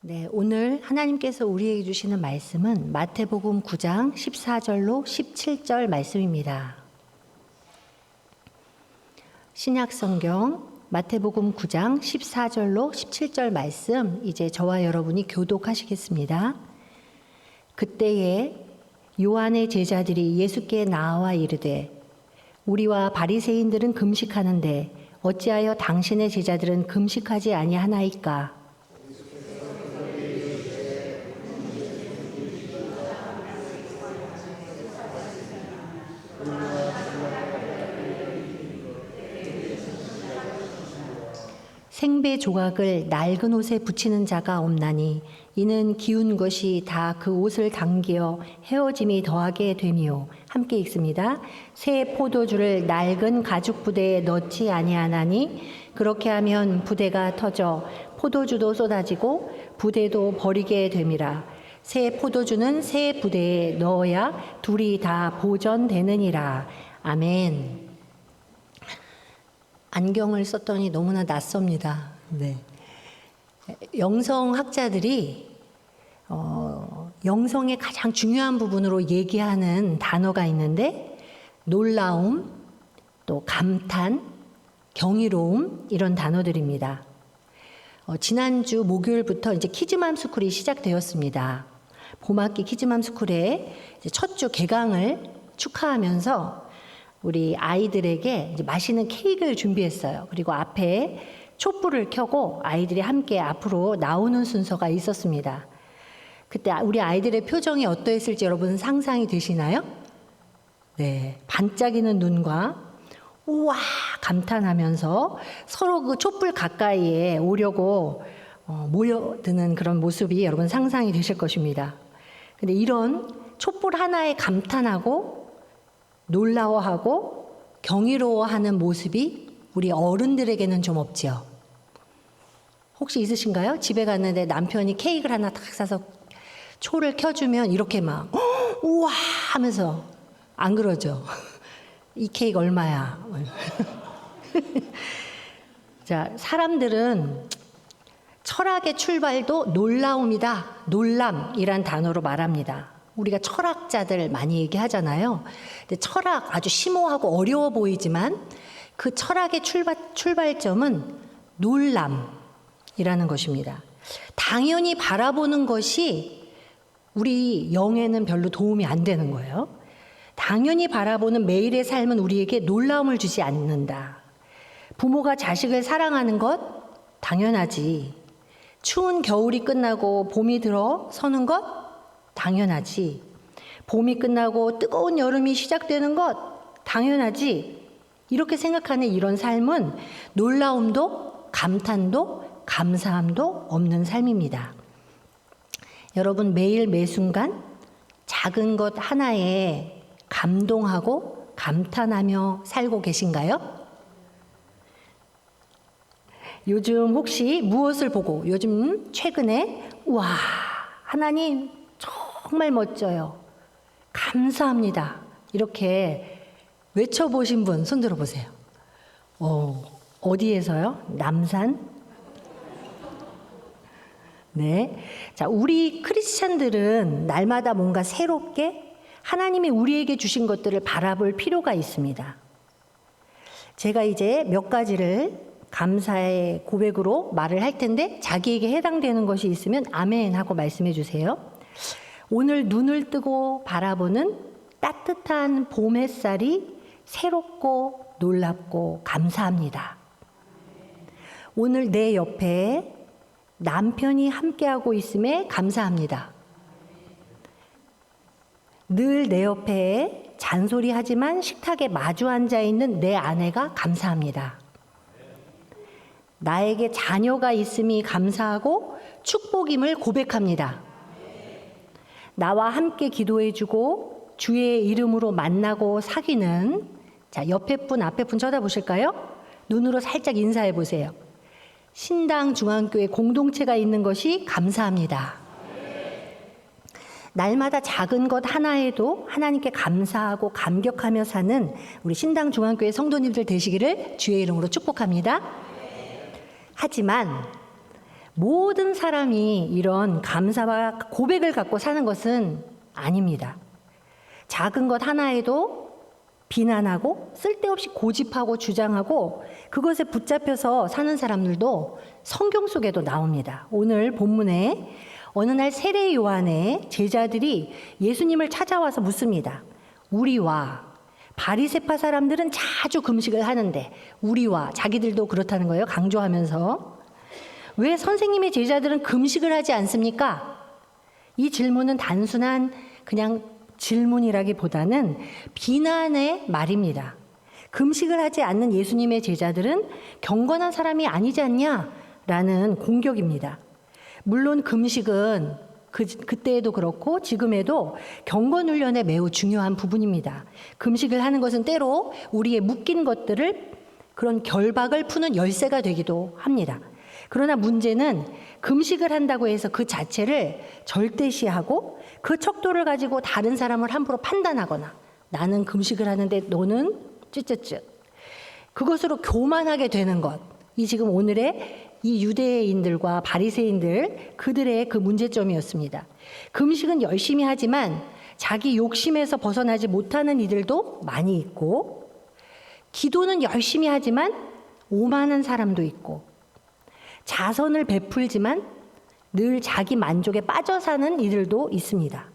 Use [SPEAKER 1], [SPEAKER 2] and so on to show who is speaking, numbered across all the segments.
[SPEAKER 1] 네, 오늘 하나님께서 우리에게 주시는 말씀은 마태복음 9장 14절로 17절 말씀입니다. 신약성경 마태복음 9장 14절로 17절 말씀 이제 저와 여러분이 교독하시겠습니다. 그때에 요한의 제자들이 예수께 나와 이르되 우리와 바리새인들은 금식하는데 어찌하여 당신의 제자들은 금식하지 아니하나이까? 생배 조각을 낡은 옷에 붙이는 자가 없나니 이는 기운 것이 다 그 옷을 당겨 헤어짐이 더하게 됨이요. 함께 읽습니다. 새 포도주를 낡은 가죽 부대에 넣지 아니하나니 그렇게 하면 부대가 터져 포도주도 쏟아지고 부대도 버리게 됨이라. 새 포도주는 새 부대에 넣어야 둘이 다 보전되느니라. 아멘. 안경을 썼더니 너무나 낯섭니다. 네. 영성학자들이 영성의 가장 중요한 부분으로 얘기하는 단어가 있는데 놀라움, 또 감탄, 경이로움 이런 단어들입니다. 지난주 목요일부터 이제 키즈맘 스쿨이 시작되었습니다. 봄학기 키즈맘 스쿨의 첫 주 개강을 축하하면서 우리 아이들에게 이제 맛있는 케이크를 준비했어요. 그리고 앞에 촛불을 켜고 아이들이 함께 앞으로 나오는 순서가 있었습니다. 그때 우리 아이들의 표정이 어떠했을지 여러분 상상이 되시나요? 네, 반짝이는 눈과 우와 감탄하면서 서로 그 촛불 가까이에 오려고 모여드는 그런 모습이 여러분 상상이 되실 것입니다. 근데 이런 촛불 하나에 감탄하고 놀라워하고 경이로워하는 모습이 우리 어른들에게는 좀 없지요. 혹시 있으신가요? 집에 갔는데 남편이 케이크를 하나 딱 사서 초를 켜주면 이렇게 막 우와 하면서 안 그러죠? 이 케이크 얼마야? 자, 사람들은 철학의 출발도 놀라움이다, 놀람이란 단어로 말합니다. 우리가 철학자들 많이 얘기하잖아요. 근데 철학 아주 심오하고 어려워 보이지만 그 철학의 출발점은 놀람이라는 것입니다. 당연히 바라보는 것이 우리 영에는 별로 도움이 안 되는 거예요. 당연히 바라보는 매일의 삶은 우리에게 놀라움을 주지 않는다. 부모가 자식을 사랑하는 것 당연하지. 추운 겨울이 끝나고 봄이 들어서는 것 당연하지. 봄이 끝나고 뜨거운 여름이 시작되는 것 당연하지. 이렇게 생각하는 이런 삶은 놀라움도 감탄도 감사함도 없는 삶입니다. 여러분 매일 매순간 작은 것 하나에 감동하고 감탄하며 살고 계신가요? 요즘 혹시 무엇을 보고 요즘 최근에 와 하나님 정말 멋져요. 감사합니다. 이렇게 외쳐보신 분 손 들어보세요. 어디에서요? 남산? 네. 자, 우리 크리스찬들은 날마다 뭔가 새롭게 하나님이 우리에게 주신 것들을 바라볼 필요가 있습니다. 제가 이제 몇 가지를 감사의 고백으로 말을 할 텐데 자기에게 해당되는 것이 있으면 아멘 하고 말씀해 주세요. 오늘 눈을 뜨고 바라보는 따뜻한 봄 햇살이 새롭고 놀랍고 감사합니다. 오늘 내 옆에 남편이 함께하고 있음에 감사합니다. 늘 내 옆에 잔소리하지만 식탁에 마주 앉아 있는 내 아내가 감사합니다. 나에게 자녀가 있음이 감사하고 축복임을 고백합니다. 나와 함께 기도해주고 주의 이름으로 만나고 사귀는 자 옆에 분 앞에 분 쳐다보실까요? 눈으로 살짝 인사해 보세요. 신당 중앙교회 공동체가 있는 것이 감사합니다. 날마다 작은 것 하나에도 하나님께 감사하고 감격하며 사는 우리 신당 중앙교회 성도님들 되시기를 주의 이름으로 축복합니다. 하지만 모든 사람이 이런 감사와 고백을 갖고 사는 것은 아닙니다. 작은 것 하나에도 비난하고 쓸데없이 고집하고 주장하고 그것에 붙잡혀서 사는 사람들도 성경 속에도 나옵니다. 오늘 본문에 어느 날 세례 요한의 제자들이 예수님을 찾아와서 묻습니다. 우리와 바리새파 사람들은 자주 금식을 하는데 우리와 자기들도 그렇다는 거예요. 강조하면서 왜 선생님의 제자들은 금식을 하지 않습니까? 이 질문은 단순한 그냥 질문이라기보다는 비난의 말입니다. 금식을 하지 않는 예수님의 제자들은 경건한 사람이 아니지 않냐라는 공격입니다. 물론 금식은 그때에도 그렇고 지금에도 경건 훈련에 매우 중요한 부분입니다. 금식을 하는 것은 때로 우리의 묶인 것들을 그런 결박을 푸는 열쇠가 되기도 합니다. 그러나 문제는 금식을 한다고 해서 그 자체를 절대시하고 그 척도를 가지고 다른 사람을 함부로 판단하거나 나는 금식을 하는데 너는 쯧쯧쯧 그것으로 교만하게 되는 것, 이 지금 오늘의 이 유대인들과 바리새인들 그들의 그 문제점이었습니다. 금식은 열심히 하지만 자기 욕심에서 벗어나지 못하는 이들도 많이 있고 기도는 열심히 하지만 오만한 사람도 있고 자선을 베풀지만 늘 자기 만족에 빠져 사는 이들도 있습니다.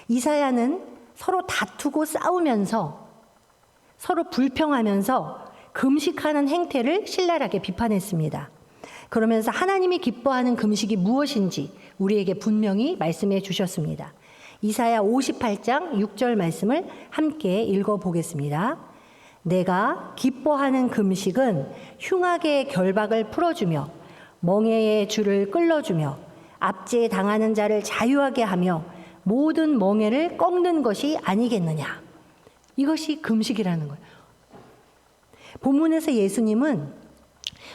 [SPEAKER 1] 이사야는 서로 다투고 싸우면서 서로 불평하면서 금식하는 행태를 신랄하게 비판했습니다. 그러면서 하나님이 기뻐하는 금식이 무엇인지 우리에게 분명히 말씀해 주셨습니다. 이사야 58장 6절 말씀을 함께 읽어보겠습니다. 내가 기뻐하는 금식은 흉악의 결박을 풀어주며 멍에의 줄을 끌어주며 압제에 당하는 자를 자유하게 하며 모든 멍에를 꺾는 것이 아니겠느냐. 이것이 금식이라는 거예요. 본문에서 예수님은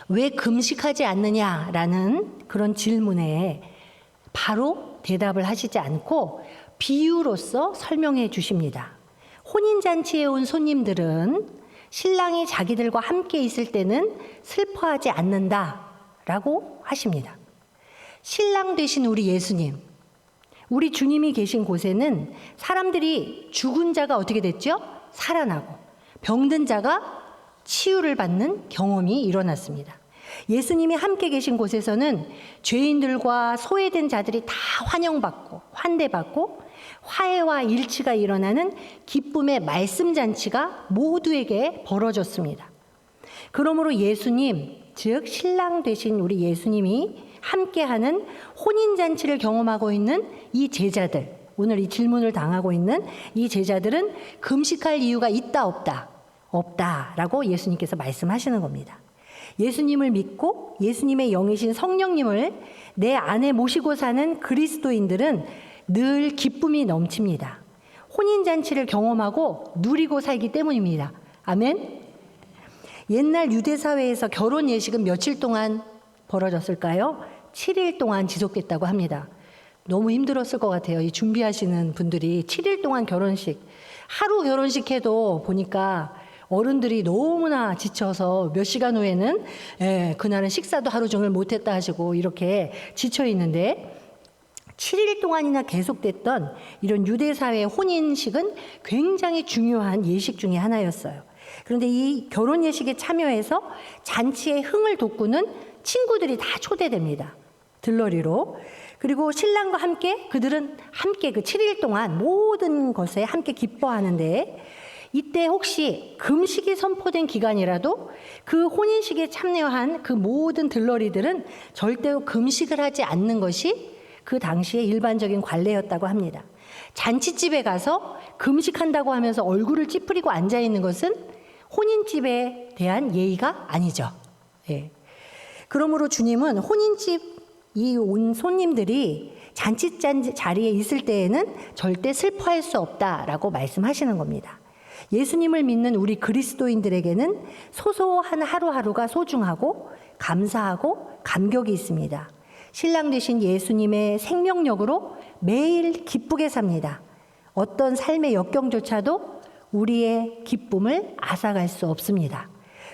[SPEAKER 1] 왜 금식하지 않느냐라는 그런 질문에 바로 대답을 하시지 않고 비유로서 설명해 주십니다. 혼인잔치에 온 손님들은 신랑이 자기들과 함께 있을 때는 슬퍼하지 않는다라고 하십니다. 신랑 되신 우리 예수님, 우리 주님이 계신 곳에는 사람들이 죽은 자가 어떻게 됐죠? 살아나고 병든 자가 치유를 받는 경험이 일어났습니다. 예수님이 함께 계신 곳에서는 죄인들과 소외된 자들이 다 환영받고 환대받고 화해와 일치가 일어나는 기쁨의 말씀잔치가 모두에게 벌어졌습니다. 그러므로 예수님, 즉 신랑 되신 우리 예수님이 함께하는 혼인잔치를 경험하고 있는 이 제자들, 오늘 이 질문을 당하고 있는 이 제자들은 금식할 이유가 있다 없다? 없다라고 예수님께서 말씀하시는 겁니다. 예수님을 믿고 예수님의 영이신 성령님을 내 안에 모시고 사는 그리스도인들은 늘 기쁨이 넘칩니다. 혼인잔치를 경험하고 누리고 살기 때문입니다. 아멘. 옛날 유대사회에서 결혼 예식은 며칠 동안 벌어졌을까요? 7일 동안 지속됐다고 합니다. 너무 힘들었을 것 같아요. 이 준비하시는 분들이 7일 동안 결혼식, 하루 결혼식 해도 보니까 어른들이 너무나 지쳐서 몇 시간 후에는 그날은 식사도 하루 종일 못했다 하시고 이렇게 지쳐 있는데 7일 동안이나 계속됐던 이런 유대사회의 혼인식은 굉장히 중요한 예식 중에 하나였어요. 그런데 이 결혼 예식에 참여해서 잔치의 흥을 돋구는 친구들이 다 초대됩니다. 들러리로. 그리고 신랑과 함께 그들은 함께 그 7일 동안 모든 것에 함께 기뻐하는데 이때 혹시 금식이 선포된 기간이라도 그 혼인식에 참여한 그 모든 들러리들은 절대로 금식을 하지 않는 것이 그 당시의 일반적인 관례였다고 합니다. 잔치집에 가서 금식한다고 하면서 얼굴을 찌푸리고 앉아있는 것은 혼인집에 대한 예의가 아니죠. 예. 그러므로 주님은 혼인집 이 온 손님들이 잔치 자리에 있을 때에는 절대 슬퍼할 수 없다라고 말씀하시는 겁니다. 예수님을 믿는 우리 그리스도인들에게는 소소한 하루하루가 소중하고 감사하고 감격이 있습니다. 신랑 되신 예수님의 생명력으로 매일 기쁘게 삽니다. 어떤 삶의 역경조차도 우리의 기쁨을 앗아갈 수 없습니다.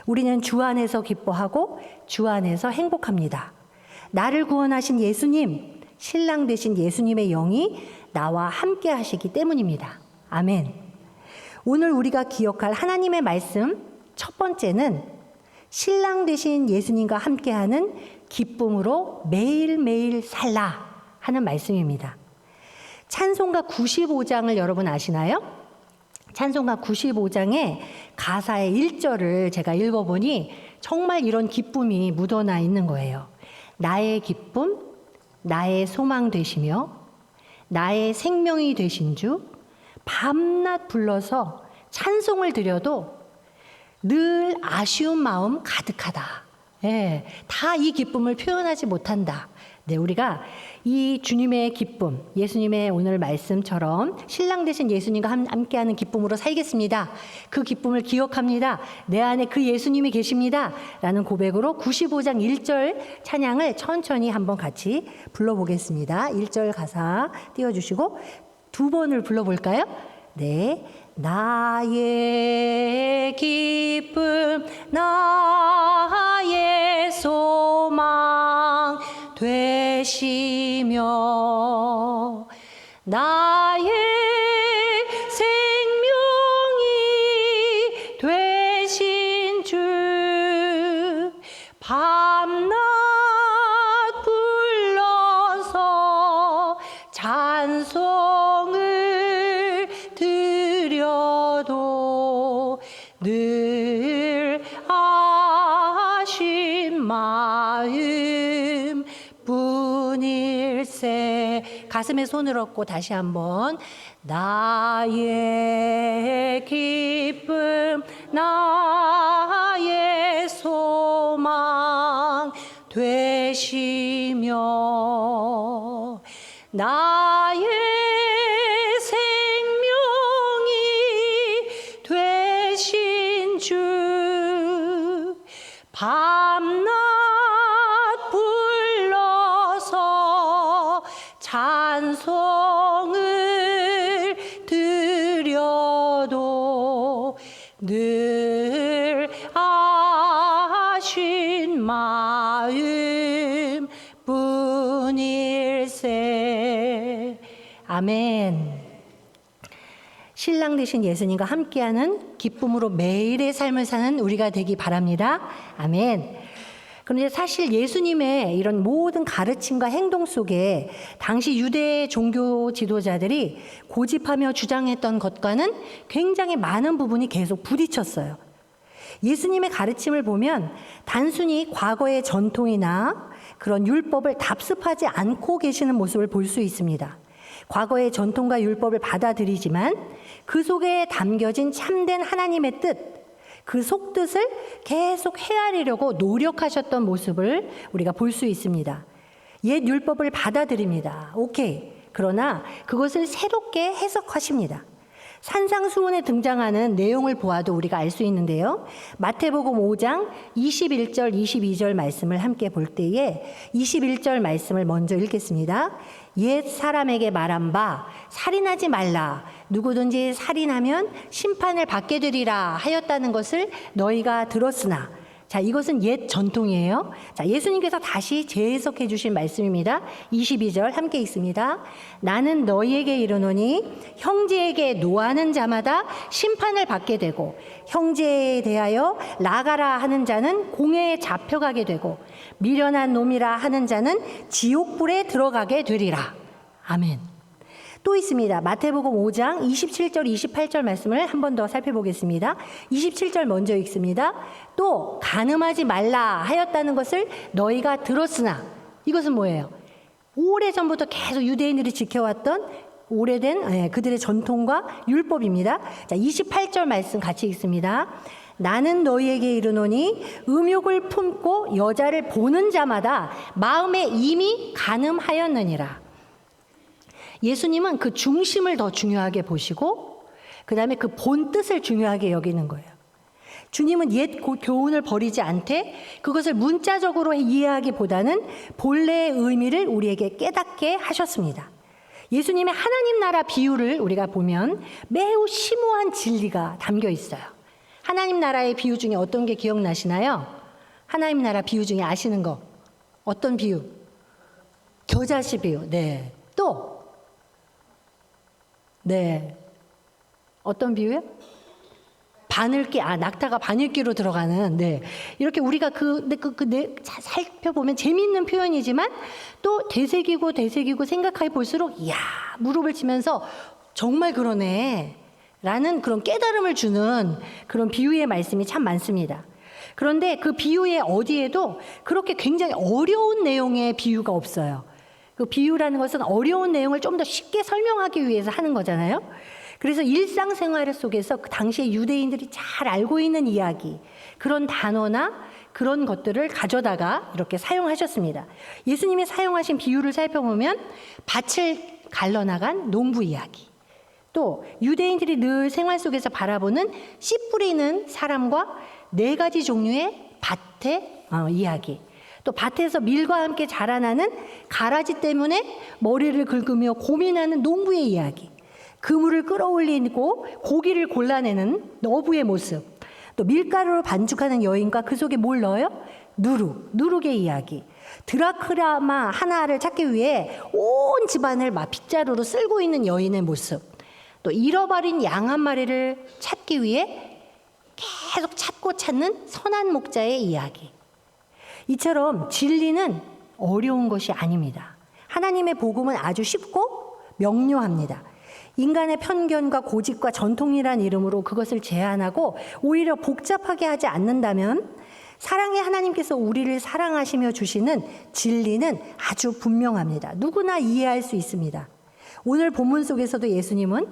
[SPEAKER 1] 우리는 주 안에서 기뻐하고 주 안에서 행복합니다. 나를 구원하신 예수님, 신랑 되신 예수님의 영이 나와 함께 하시기 때문입니다. 아멘. 오늘 우리가 기억할 하나님의 말씀 첫 번째는 신랑 되신 예수님과 함께하는 기쁨으로 매일매일 살라 하는 말씀입니다. 찬송가 95장을 여러분 아시나요? 찬송가 95장의 가사의 1절을 제가 읽어보니 정말 이런 기쁨이 묻어나 있는 거예요. 나의 기쁨, 나의 소망 되시며 나의 생명이 되신 주, 밤낮 불러서 찬송을 드려도 늘 아쉬운 마음 가득하다. 예, 다 이 기쁨을 표현하지 못한다. 네, 우리가 이 주님의 기쁨, 예수님의 오늘 말씀처럼 신랑 되신 예수님과 함께하는 기쁨으로 살겠습니다. 그 기쁨을 기억합니다. 내 안에 그 예수님이 계십니다. 라는 고백으로 95장 1절 찬양을 천천히 한번 같이 불러보겠습니다. 1절 가사 띄워주시고 두 번을 불러볼까요? 네. 나의 기쁨, 나의 소망 되시며 나의 생명이 되신 주, 밤낮 불러서 찬송을 드려도 늘 아쉬운 마음 뿐일세. 가슴에 손을 얹고 다시 한번 나의 기쁨, 나의 소망 되시며 나의 생명이 되신 주, 밤낮 불러서 찬송을 드려도 늘 아쉬운 마음 뿐일세. 아멘. 신랑 되신 예수님과 함께하는 기쁨으로 매일의 삶을 사는 우리가 되기 바랍니다. 아멘. 그런데 사실 예수님의 이런 모든 가르침과 행동 속에 당시 유대 종교 지도자들이 고집하며 주장했던 것과는 굉장히 많은 부분이 계속 부딪혔어요. 예수님의 가르침을 보면 단순히 과거의 전통이나 그런 율법을 답습하지 않고 계시는 모습을 볼 수 있습니다. 과거의 전통과 율법을 받아들이지만 그 속에 담겨진 참된 하나님의 뜻, 그 속뜻을 계속 헤아리려고 노력하셨던 모습을 우리가 볼 수 있습니다. 옛 율법을 받아들입니다. 오케이. 그러나 그것을 새롭게 해석하십니다. 산상수훈에 등장하는 내용을 보아도 우리가 알 수 있는데요. 마태복음 5장 21절, 22절 말씀을 함께 볼 때에 21절 말씀을 먼저 읽겠습니다. 옛 사람에게 말한 바 살인하지 말라. 누구든지 살인하면 심판을 받게 되리라 하였다는 것을 너희가 들었으나. 자, 이것은 옛 전통이에요. 자, 예수님께서 다시 재해석해 주신 말씀입니다. 22절 함께 읽습니다. 나는 너희에게 이르노니 형제에게 노하는 자마다 심판을 받게 되고 형제에 대하여 나가라 하는 자는 공회에 잡혀가게 되고 미련한 놈이라 하는 자는 지옥불에 들어가게 되리라. 아멘. 또 있습니다. 마태복음 5장 27절, 28절 말씀을 한 번 더 살펴보겠습니다. 27절 먼저 읽습니다. 또 간음하지 말라 하였다는 것을 너희가 들었으나, 이것은 뭐예요? 오래전부터 계속 유대인들이 지켜왔던 오래된 그들의 전통과 율법입니다. 자, 28절 말씀 같이 읽습니다. 나는 너희에게 이르노니 음욕을 품고 여자를 보는 자마다 마음에 이미 간음하였느니라. 예수님은 그 중심을 더 중요하게 보시고 그 다음에 그 본 뜻을 중요하게 여기는 거예요. 주님은 옛 교훈을 버리지 않되 그것을 문자적으로 이해하기보다는 본래의 의미를 우리에게 깨닫게 하셨습니다. 예수님의 하나님 나라 비유를 우리가 보면 매우 심오한 진리가 담겨 있어요. 하나님 나라의 비유 중에 어떤 게 기억나시나요? 하나님 나라 비유 중에 아시는 거 어떤 비유? 겨자씨 비유. 네. 또. 네. 어떤 비유요? 바늘기, 낙타가 바늘기로 들어가는, 네. 이렇게 우리가 살펴보면 재미있는 표현이지만 또 되새기고 생각해 볼수록, 이야, 무릎을 치면서 정말 그러네. 라는 그런 깨달음을 주는 그런 비유의 말씀이 참 많습니다. 그런데 그 비유의 어디에도 그렇게 굉장히 어려운 내용의 비유가 없어요. 그 비유라는 것은 어려운 내용을 좀 더 쉽게 설명하기 위해서 하는 거잖아요. 그래서 일상생활 속에서 그 당시에 유대인들이 잘 알고 있는 이야기, 그런 단어나 그런 것들을 가져다가 이렇게 사용하셨습니다. 예수님이 사용하신 비유를 살펴보면 밭을 갈라나간 농부 이야기, 또 유대인들이 늘 생활 속에서 바라보는 씨 뿌리는 사람과 4가지 종류의 밭의 이야기, 또 밭에서 밀과 함께 자라나는 가라지 때문에 머리를 긁으며 고민하는 농부의 이야기, 그물을 끌어올리고 고기를 골라내는 어부의 모습, 또 밀가루로 반죽하는 여인과 그 속에 뭘 넣어요? 누룩의 이야기, 드라크라마 하나를 찾기 위해 온 집안을 빗자루로 쓸고 있는 여인의 모습, 또 잃어버린 양 한 마리를 찾기 위해 계속 찾는 선한 목자의 이야기. 이처럼 진리는 어려운 것이 아닙니다. 하나님의 복음은 아주 쉽고 명료합니다. 인간의 편견과 고집과 전통이란 이름으로 그것을 제한하고 오히려 복잡하게 하지 않는다면 사랑의 하나님께서 우리를 사랑하시며 주시는 진리는 아주 분명합니다. 누구나 이해할 수 있습니다. 오늘 본문 속에서도 예수님은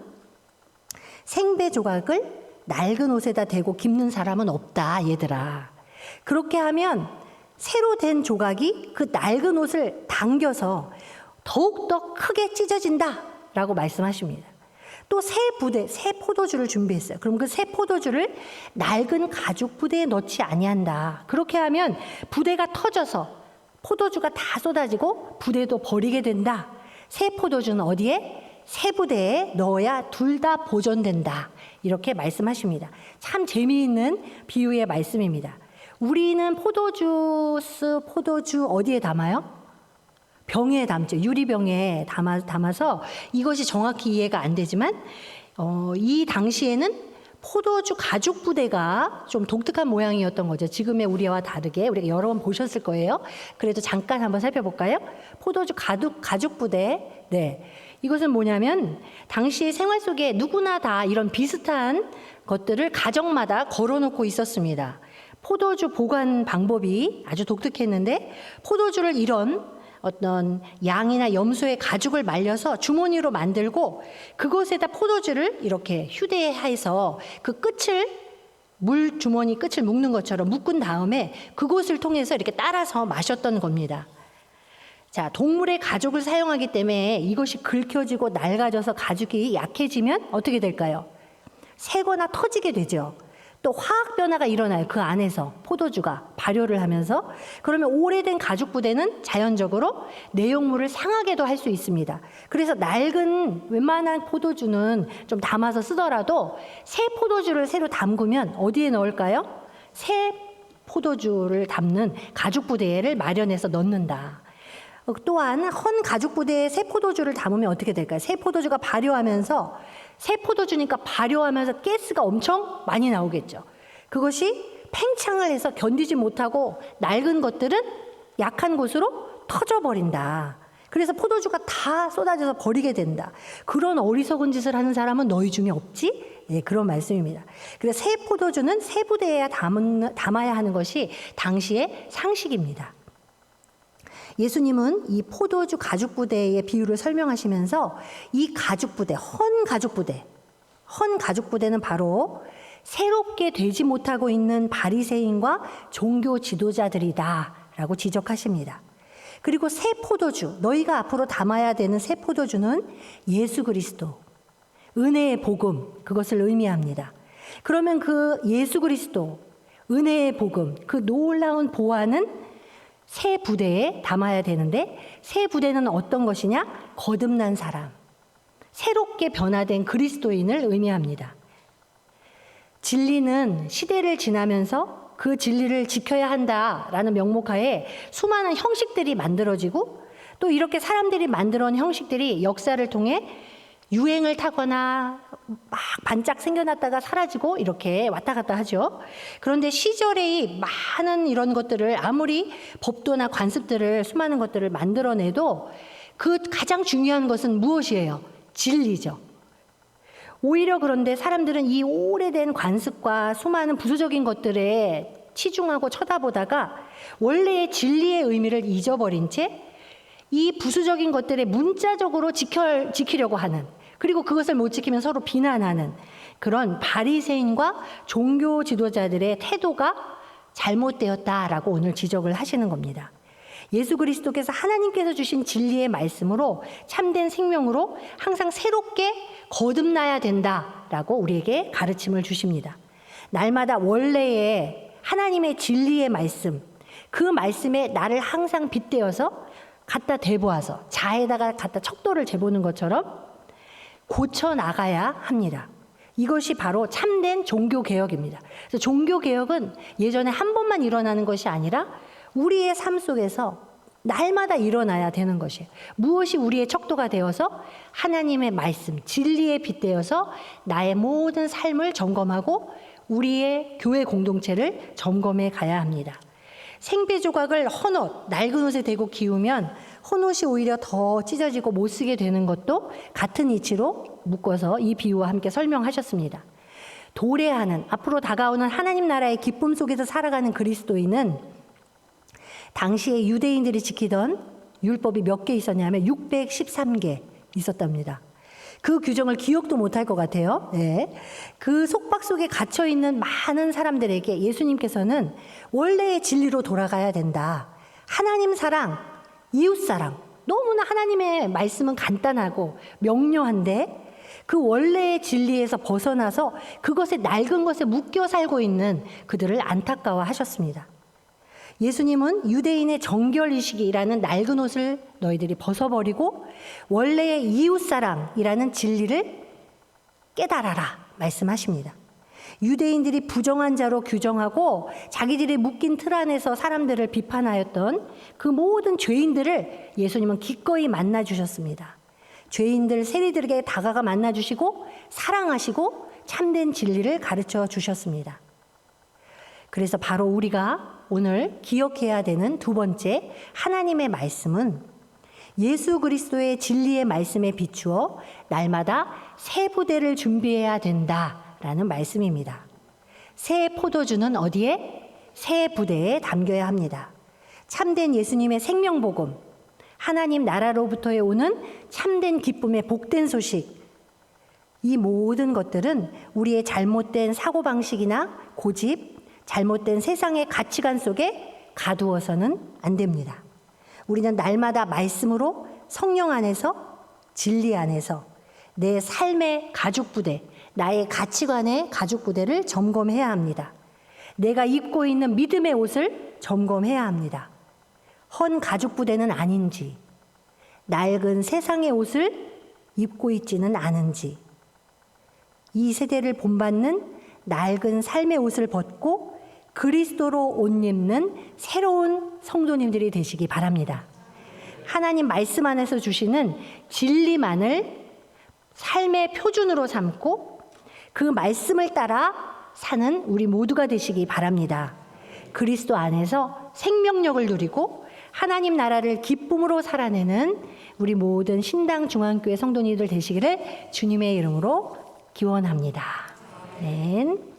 [SPEAKER 1] 생배 조각을 낡은 옷에다 대고 깁는 사람은 없다, 얘들아. 그렇게 하면 새로 된 조각이 그 낡은 옷을 당겨서 더욱더 크게 찢어진다 라고 말씀하십니다. 또 새 포도주를 준비했어요. 그럼 그 새 포도주를 낡은 가죽 부대에 넣지 아니한다. 그렇게 하면 부대가 터져서 포도주가 다 쏟아지고 부대도 버리게 된다. 새 포도주는 어디에? 새 부대에 넣어야 둘 다 보존된다. 이렇게 말씀하십니다. 참 재미있는 비유의 말씀입니다. 우리는 포도주 어디에 담아요? 병에 담죠. 유리병에 담아서 이것이 정확히 이해가 안 되지만 이 당시에는 포도주 가죽 부대가 좀 독특한 모양이었던 거죠. 지금의 우리와 다르게 우리가 여러 번 보셨을 거예요. 그래도 잠깐 한번 살펴볼까요? 포도주 가죽 부대. 네. 이것은 뭐냐면 당시 생활 속에 누구나 다 이런 비슷한 것들을 가정마다 걸어놓고 있었습니다. 포도주 보관 방법이 아주 독특했는데 포도주를 이런 어떤 양이나 염소의 가죽을 말려서 주머니로 만들고 그것에다 포도주를 이렇게 휴대해서 그 끝을 물 주머니 끝을 묶는 것처럼 묶은 다음에 그것을 통해서 이렇게 따라서 마셨던 겁니다. 자, 동물의 가죽을 사용하기 때문에 이것이 긁혀지고 낡아져서 가죽이 약해지면 어떻게 될까요? 새거나 터지게 되죠. 또 화학 변화가 일어나요. 그 안에서 포도주가 발효를 하면서. 그러면 오래된 가죽 부대는 자연적으로 내용물을 상하게도 할 수 있습니다. 그래서 낡은 웬만한 포도주는 좀 담아서 쓰더라도 새 포도주를 새로 담그면 어디에 넣을까요? 새 포도주를 담는 가죽 부대를 마련해서 넣는다. 또한 헌 가죽 부대에 새 포도주를 담으면 어떻게 될까요? 새 포도주가 발효하면서 새 포도주니까 발효하면서 가스가 엄청 많이 나오겠죠. 그것이 팽창을 해서 견디지 못하고 낡은 것들은 약한 곳으로 터져버린다. 그래서 포도주가 다 쏟아져서 버리게 된다. 그런 어리석은 짓을 하는 사람은 너희 중에 없지? 네, 그런 말씀입니다. 그래서 새 포도주는 새 부대에 담아야 하는 것이 당시의 상식입니다. 예수님은 이 포도주 가죽 부대의 비유를 설명하시면서 이 가죽 부대, 헌 가죽 부대는 바로 새롭게 되지 못하고 있는 바리새인과 종교 지도자들이다라고 지적하십니다. 그리고 새 포도주, 너희가 앞으로 담아야 되는 새 포도주는 예수 그리스도, 은혜의 복음, 그것을 의미합니다. 그러면 그 예수 그리스도, 은혜의 복음, 그 놀라운 보화는 새 부대에 담아야 되는데 새 부대는 어떤 것이냐? 거듭난 사람, 새롭게 변화된 그리스도인을 의미합니다. 진리는 시대를 지나면서 그 진리를 지켜야 한다라는 명목하에 수많은 형식들이 만들어지고 또 이렇게 사람들이 만들어온 형식들이 역사를 통해 유행을 타거나 막 반짝 생겨났다가 사라지고 이렇게 왔다 갔다 하죠. 그런데 시절의 많은 이런 것들을 아무리 법도나 관습들을 수많은 것들을 만들어내도 그 가장 중요한 것은 무엇이에요? 진리죠. 오히려 그런데 사람들은 이 오래된 관습과 수많은 부수적인 것들에 치중하고 쳐다보다가 원래의 진리의 의미를 잊어버린 채 이 부수적인 것들에 문자적으로 지키려고 하는, 그리고 그것을 못 지키면 서로 비난하는 그런 바리새인과 종교 지도자들의 태도가 잘못되었다라고 오늘 지적을 하시는 겁니다. 예수 그리스도께서 하나님께서 주신 진리의 말씀으로 참된 생명으로 항상 새롭게 거듭나야 된다라고 우리에게 가르침을 주십니다. 날마다 원래의 하나님의 진리의 말씀, 그 말씀에 나를 항상 빗대어서 갖다 대보아서 자에다가 갖다 척도를 재보는 것처럼 고쳐 나가야 합니다. 이것이 바로 참된 종교개혁입니다. 그래서 종교개혁은 예전에 한 번만 일어나는 것이 아니라 우리의 삶 속에서 날마다 일어나야 되는 것이에요. 무엇이 우리의 척도가 되어서 하나님의 말씀, 진리에 빗대어서 나의 모든 삶을 점검하고 우리의 교회 공동체를 점검해 가야 합니다. 생배 조각을 헌옷, 낡은 옷에 대고 기우면 헌옷이 오히려 더 찢어지고 못 쓰게 되는 것도 같은 이치로 묶어서 이 비유와 함께 설명하셨습니다. 도래하는, 앞으로 다가오는 하나님 나라의 기쁨 속에서 살아가는 그리스도인은 당시에 유대인들이 지키던 율법이 몇 개 있었냐면 613개 있었답니다. 그 규정을 기억도 못할 것 같아요. 네. 그 속박 속에 갇혀있는 많은 사람들에게 예수님께서는 원래의 진리로 돌아가야 된다. 하나님 사랑, 이웃 사랑. 너무나 하나님의 말씀은 간단하고 명료한데 그 원래의 진리에서 벗어나서 그것에 낡은 것에 묶여 살고 있는 그들을 안타까워하셨습니다. 예수님은 유대인의 정결의식이라는 낡은 옷을 너희들이 벗어버리고 원래의 이웃사랑이라는 진리를 깨달아라 말씀하십니다. 유대인들이 부정한 자로 규정하고 자기들이 묶인 틀 안에서 사람들을 비판하였던 그 모든 죄인들을 예수님은 기꺼이 만나주셨습니다. 죄인들, 세리들에게 다가가 만나주시고 사랑하시고 참된 진리를 가르쳐 주셨습니다. 그래서 바로 우리가 오늘 기억해야 되는 두 번째 하나님의 말씀은 예수 그리스도의 진리의 말씀에 비추어 날마다 새 부대를 준비해야 된다라는 말씀입니다. 새 포도주는 어디에? 새 부대에 담겨야 합니다. 참된 예수님의 생명복음, 하나님 나라로부터의 오는 참된 기쁨의 복된 소식, 이 모든 것들은 우리의 잘못된 사고방식이나 고집, 잘못된 세상의 가치관 속에 가두어서는 안 됩니다. 우리는 날마다 말씀으로 성령 안에서 진리 안에서 내 삶의 가죽부대, 나의 가치관의 가죽부대를 점검해야 합니다. 내가 입고 있는 믿음의 옷을 점검해야 합니다. 헌 가죽부대는 아닌지, 낡은 세상의 옷을 입고 있지는 않은지, 이 세대를 본받는 낡은 삶의 옷을 벗고 그리스도로 옷 입는 새로운 성도님들이 되시기 바랍니다. 하나님 말씀 안에서 주시는 진리만을 삶의 표준으로 삼고 그 말씀을 따라 사는 우리 모두가 되시기 바랍니다. 그리스도 안에서 생명력을 누리고 하나님 나라를 기쁨으로 살아내는 우리 모든 신당 중앙교회 성도님들 되시기를 주님의 이름으로 기원합니다. 아멘.